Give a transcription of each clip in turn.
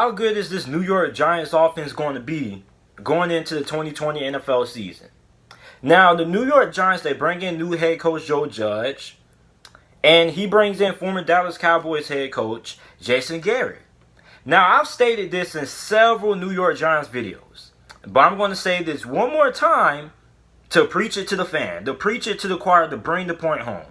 how good is this New York Giants offense going to be going into the 2020 NFL season? Now, the New York Giants, they bring in new head coach Joe Judge, and he brings in former Dallas Cowboys head coach Jason Garrett. Now, I've stated this in several New York Giants videos, but I'm going to say this one more time to preach it to the fan, to preach it to the choir, to bring the point home.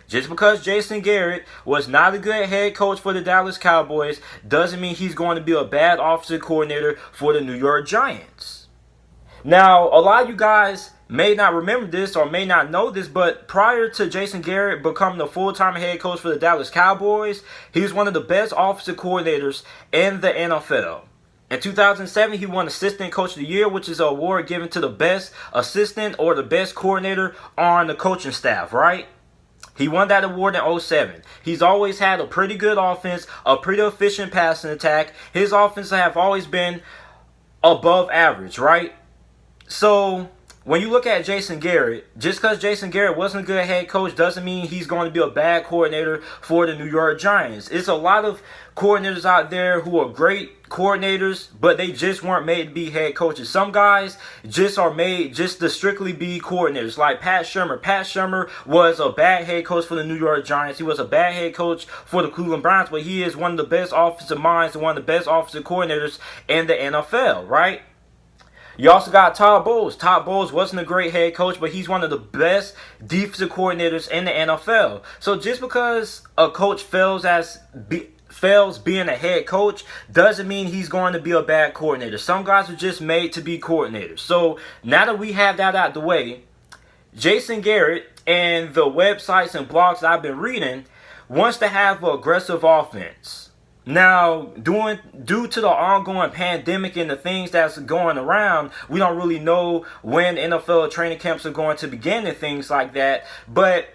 Just because Jason Garrett was not a good head coach for the Dallas Cowboys doesn't mean he's going to be a bad offensive coordinator for the New York Giants. Now, a lot of you guys may not remember this or may not know this, but prior to Jason Garrett becoming the full-time head coach for the Dallas Cowboys, he was one of the best offensive coordinators in the NFL. In 2007, he won Assistant Coach of the Year, which is an award given to the best assistant or the best coordinator on the coaching staff, right? He won that award in 2007. He's always had a pretty good offense, a pretty efficient passing attack. His offense have always been above average, right? So, when you look at Jason Garrett, just because Jason Garrett wasn't a good head coach doesn't mean he's going to be a bad coordinator for the New York Giants. It's a lot of coordinators out there who are great coordinators, but they just weren't made to be head coaches. Some guys just are made just to strictly be coordinators, like Pat Shurmur. Pat Shurmur was a bad head coach for the New York Giants. He was a bad head coach for the Cleveland Browns, but he is one of the best offensive minds and one of the best offensive coordinators in the NFL, right? You also got Todd Bowles. Todd Bowles wasn't a great head coach, but he's one of the best defensive coordinators in the NFL. So just because a coach fails being a head coach doesn't mean he's going to be a bad coordinator. Some guys are just made to be coordinators. So now that we have that out the way, Jason Garrett and the websites and blogs that I've been reading wants to have an aggressive offense. Now, due to the ongoing pandemic and the things that's going around, we don't really know when NFL training camps are going to begin and things like that. But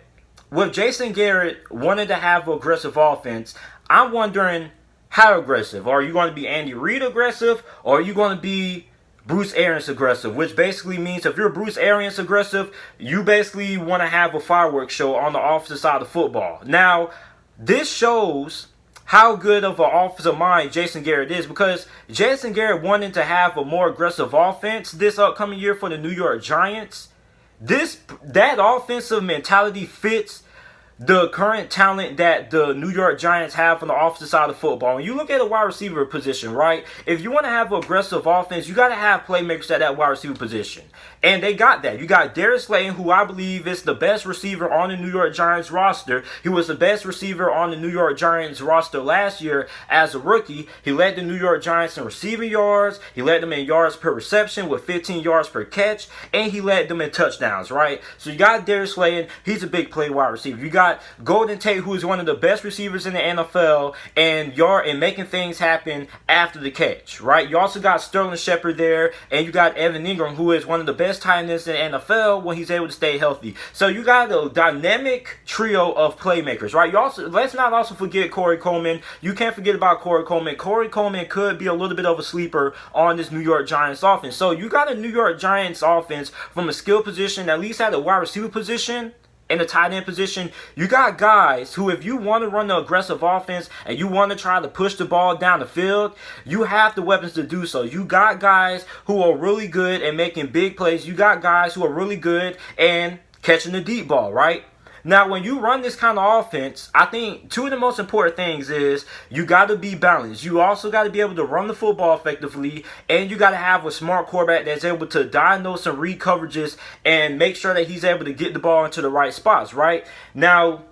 with Jason Garrett wanting to have an aggressive offense, I'm wondering how aggressive. Are you going to be Andy Reid aggressive, or are you going to be Bruce Arians aggressive? Which basically means if you're Bruce Arians aggressive, you basically want to have a fireworks show on the offensive side of football. Now, this shows how good of an offensive mind Jason Garrett is, because Jason Garrett wanted to have a more aggressive offense this upcoming year for the New York Giants. That offensive mentality fits the current talent that the New York Giants have on the offensive side of football. When you look at a wide receiver position, right? If you want to have an aggressive offense, you got to have playmakers at that wide receiver position. And they got that. You got Darius Slayton, who I believe is the best receiver on the New York Giants roster. He was the best receiver on the New York Giants roster last year as a rookie. He led the New York Giants in receiving yards. He led them in yards per reception with 15 yards per catch. And he led them in touchdowns, right? So you got Darius Slayton. He's a big play wide receiver. You got Golden Tate, who is one of the best receivers in the NFL and making things happen after the catch, right? You also got Sterling Shepard there, and you got Evan Ingram, who is one of the best tight ends in the NFL when he's able to stay healthy. So you got a dynamic trio of playmakers, right? Let's not also forget Corey Coleman. You can't forget about Corey Coleman. Corey Coleman could be a little bit of a sleeper on this New York Giants offense. So you got a New York Giants offense from a skill position, at least at a wide receiver position, in the tight end position. You got guys who, if you want to run the aggressive offense and you want to try to push the ball down the field, you have the weapons to do so. You got guys who are really good at making big plays. You got guys who are really good and catching the deep ball, right? Now, when you run this kind of offense, I think two of the most important things is you got to be balanced. You also got to be able to run the football effectively, and you got to have a smart quarterback that's able to diagnose and read coverages and make sure that he's able to get the ball into the right spots, right? Now,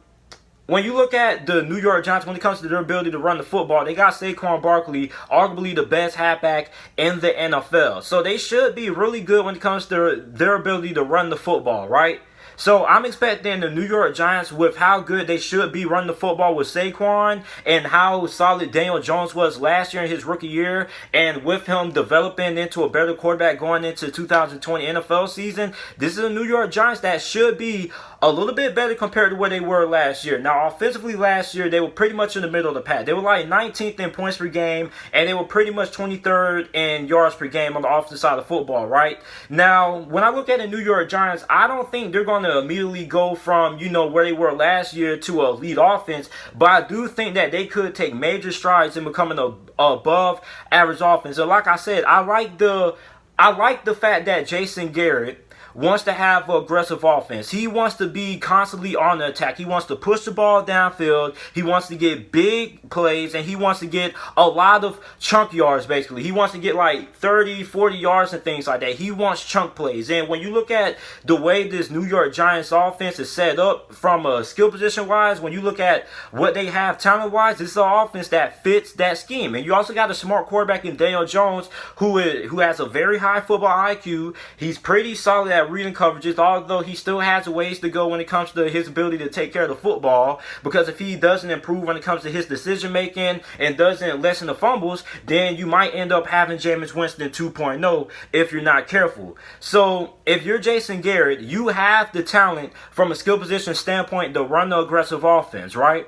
when you look at the New York Giants, when it comes to their ability to run the football, they got Saquon Barkley, arguably the best halfback in the NFL. So they should be really good when it comes to their ability to run the football, right? So I'm expecting the New York Giants, with how good they should be running the football with Saquon and how solid Daniel Jones was last year in his rookie year, and with him developing into a better quarterback going into 2020 NFL season, this is a New York Giants that should be a little bit better compared to where they were last year. Now, offensively last year, they were pretty much in the middle of the pack. They were like 19th in points per game, and they were pretty much 23rd in yards per game on the offensive side of football, right? Now, when I look at the New York Giants, I don't think they're going to to immediately go from, where they were last year to a lead offense, but I do think that they could take major strides in becoming a above average offense. And like I said, I like the fact that Jason Garrett wants to have an aggressive offense. He wants to be constantly on the attack. He wants to push the ball downfield. He wants to get big plays, and he wants to get a lot of chunk yards, basically. He wants to get like 30, 40 yards and things like that. He wants chunk plays. And when you look at the way this New York Giants offense is set up from a skill position-wise, when you look at what they have talent-wise, this is an offense that fits that scheme. And you also got a smart quarterback in Daniel Jones who has a very high football IQ. He's pretty solid at reading coverages, although he still has a ways to go when it comes to his ability to take care of the football, because if he doesn't improve when it comes to his decision making and doesn't lessen the fumbles, then you might end up having Jameis Winston 2.0 if you're not careful. So if you're Jason Garrett, you have the talent from a skill position standpoint to run the aggressive offense, right?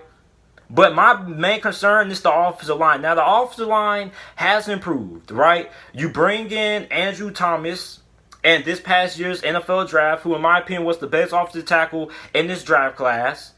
But my main concern is the offensive line. Now, the offensive line has improved, right? You bring in Andrew Thomas and this past year's NFL draft, who in my opinion was the best offensive tackle in this draft class.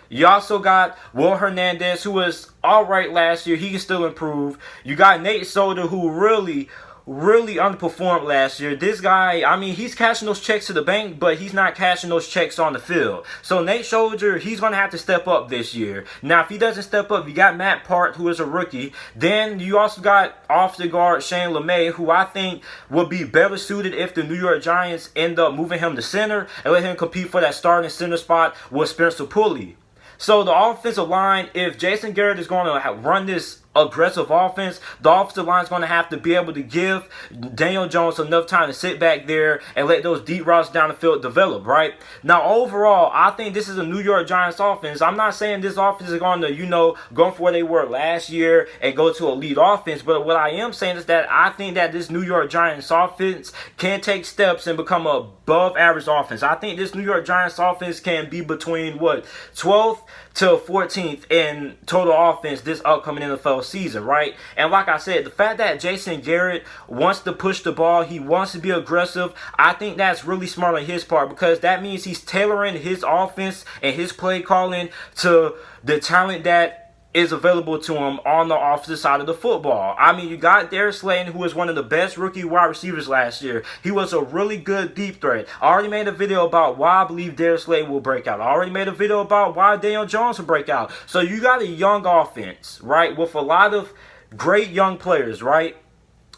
You also got Will Hernandez, who was alright last year. He can still improve. You got Nate Solder, who really underperformed last year. This guy, I mean, he's cashing those checks to the bank, but he's not cashing those checks on the field. So Nate Solder, he's going to have to step up this year. Now, if he doesn't step up, you got Matt Part, who is a rookie. Then you also got offensive guard Shane LeMay, who I think would be better suited if the New York Giants end up moving him to center and let him compete for that starting center spot with Spencer Pulley. So the offensive line, if Jason Garrett is going to run this aggressive offense, the offensive line is going to have to be able to give Daniel Jones enough time to sit back there and let those deep routes down the field develop, right? Now, overall, I think this is a New York Giants offense. I'm not saying this offense is going to, go for where they were last year and go to a lead offense, but what I am saying is that I think that this New York Giants offense can take steps and become a above average offense. I think this New York Giants offense can be between 12th to 14th in total offense this upcoming NFL season, right? And like I said, the fact that Jason Garrett wants to push the ball, he wants to be aggressive, I think that's really smart on his part, because that means he's tailoring his offense and his play calling to the talent that is available to him on the offensive side of the football. I mean, you got Darius Slayton, who was one of the best rookie wide receivers last year. He was a really good deep threat. I already made a video about why I believe Darius Slayton will break out. I already made a video about why Daniel Jones will break out. So you got a young offense, right, with a lot of great young players, right?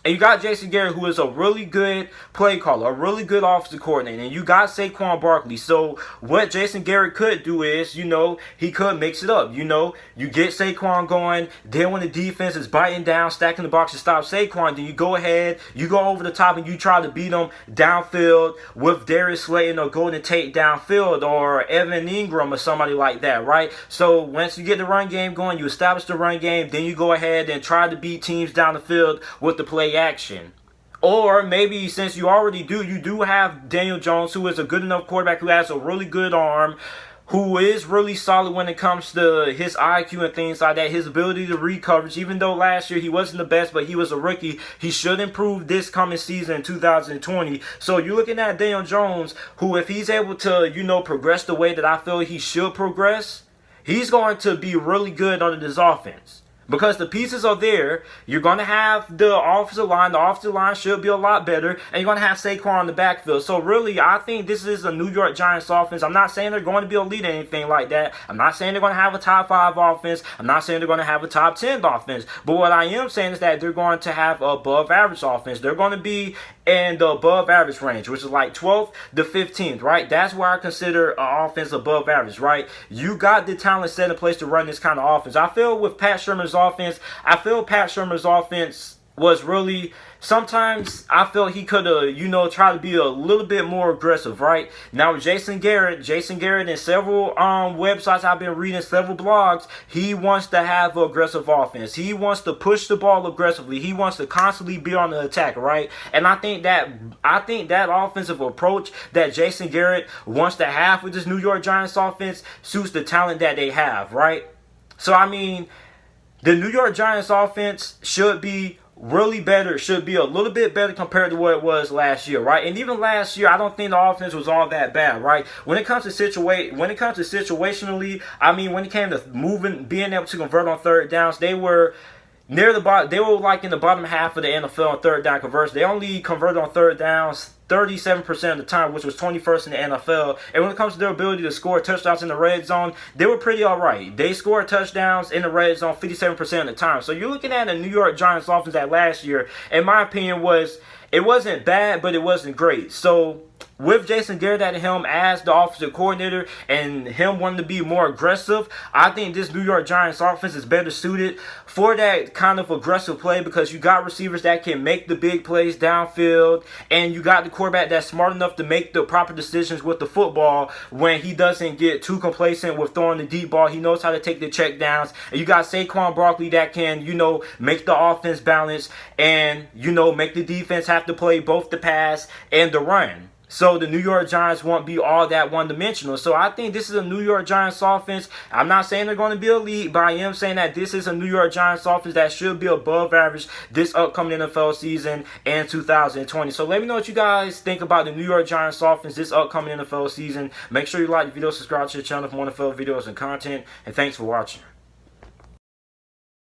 And you got Jason Garrett, who is a really good play caller, a really good offensive coordinator. And you got Saquon Barkley. So what Jason Garrett could do is, he could mix it up. You get Saquon going. Then when the defense is biting down, stacking the box to stop Saquon, then you go ahead, you go over the top, and you try to beat them downfield with Darius Slayton or Golden Tate downfield or Evan Ingram or somebody like that, right? So once you get the run game going, you establish the run game, then you go ahead and try to beat teams down the field with the play action. Or maybe since you do have Daniel Jones, who is a good enough quarterback, who has a really good arm, who is really solid when it comes to his IQ and things like that, his ability to read coverage. Even though last year he wasn't the best, but he was a rookie, he should improve this coming season in 2020. So you're looking at Daniel Jones, who, if he's able to, progress the way that I feel he should progress, he's going to be really good under this offense. Because the pieces are there. You're going to have the offensive line. The offensive line should be a lot better. And you're going to have Saquon in the backfield. So really, I think this is a New York Giants offense. I'm not saying they're going to be elite or anything like that. I'm not saying they're going to have a top 5 offense. I'm not saying they're going to have a top 10 offense. But what I am saying is that they're going to have a above average offense. They're going to be in the above average range, which is like 12th to 15th, right? That's where I consider an offense above average, right? You got the talent set in place to run this kind of offense. I feel with Pat Shermer's offense was really, sometimes I felt he could have, tried to be a little bit more aggressive, right? Now with Jason Garrett in several websites I've been reading, several blogs, he wants to have an aggressive offense. He wants to push the ball aggressively. He wants to constantly be on the attack, right? And I think that offensive approach that Jason Garrett wants to have with this New York Giants offense suits the talent that they have, right? So I mean, the New York Giants offense should be really better, should be a little bit better compared to what it was last year, right? And even last year, I don't think the offense was all that bad, right? When it comes to situationally, I mean, when it came to moving, being able to convert on third downs, they were near the bottom. They were like in the bottom half of the NFL on third down conversion. They only converted on third downs 37% of the time, which was 21st in the NFL. And when it comes to their ability to score touchdowns in the red zone, they were pretty all right. They scored touchdowns in the red zone 57% of the time. So you're looking at a New York Giants offense that last year, in my opinion, it wasn't bad, but it wasn't great. So with Jason Garrett at the helm as the offensive coordinator and him wanting to be more aggressive, I think this New York Giants offense is better suited for that kind of aggressive play, because you got receivers that can make the big plays downfield, and you got the quarterback that's smart enough to make the proper decisions with the football when he doesn't get too complacent with throwing the deep ball. He knows how to take the check downs. And you got Saquon Barkley that can, make the offense balance and, make the defense have to play both the pass and the run. So the New York Giants won't be all that one-dimensional. So I think this is a New York Giants offense. I'm not saying they're going to be elite, but I am saying that this is a New York Giants offense that should be above average this upcoming NFL season and 2020. So let me know what you guys think about the New York Giants offense this upcoming NFL season. Make sure you like the video, subscribe to the channel for more NFL videos and content. And thanks for watching.